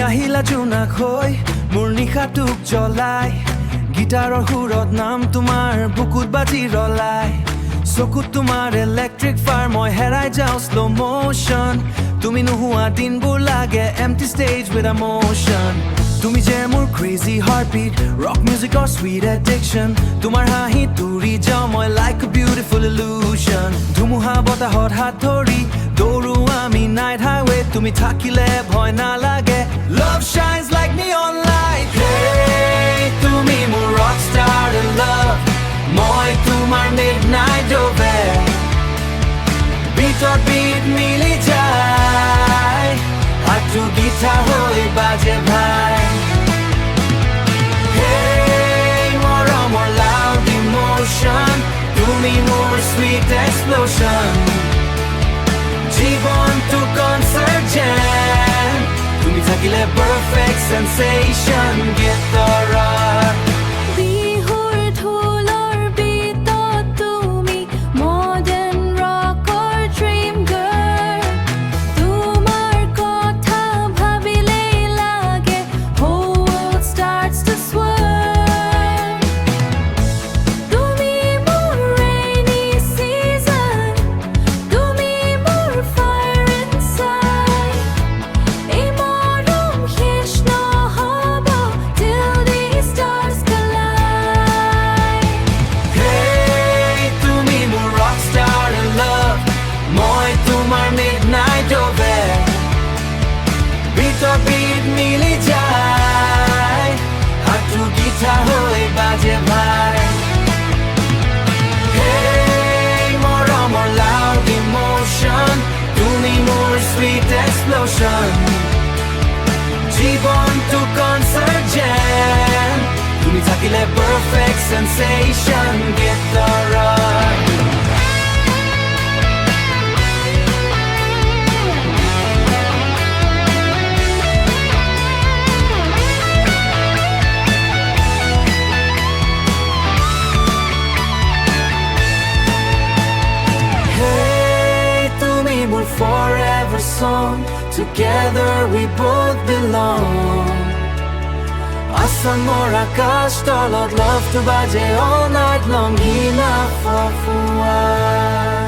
আহিলা জোনাক হৈ মোৰ নিশাটোক জ্বলাই গিটাৰৰ সুৰত নাম তোমাৰ বুকুত বাজি ৰলাই চকুত তোমাৰ ইলেক্ট্ৰিক ফায়াৰ মই হেৰাই যাওঁ স্লো মোশন তুমি নোহোৱা দিনবোৰ লাগে এম্পটি ষ্টেজ উইথ ইমোশন তুমি যে মোৰ ক্ৰেজি হাৰ্টবিট ৰক মিউজিকৰ সুইট এডিকশ্যন তোমাৰ হাঁহিত উৰি যাওঁ মই লাইক এ বিউটিফুল ইলুশ্যন ধুমুহা বতাহত হাত ধৰি দৌৰো আমি নাইট হাইৱে তুমি থাকিলে ভয় নালাগে Love shines like neon light Hey তুমি মোৰ rockstar love মই তোমাৰ midnight dove Beatot beat মিলি যায় হাতটো গিটাৰ হৈ বাজে ভাই Hey মৰমৰ loud emotion তুমি মোৰ sweet explosion জীৱনটো concert jam তুমি থাকিলে perfect sensation গীতৰৰ Beatot beat মিলি যায় হাতটো গিটাৰ হৈ বাজে ভাই Hey মৰমৰ loud emotion তুমি মোৰ sweet explosion জীৱনটো concert jam তুমি থাকিলে perfect sensation গীতৰৰ forever song together we both belong Assamor akash tolot love to baje all night long enough for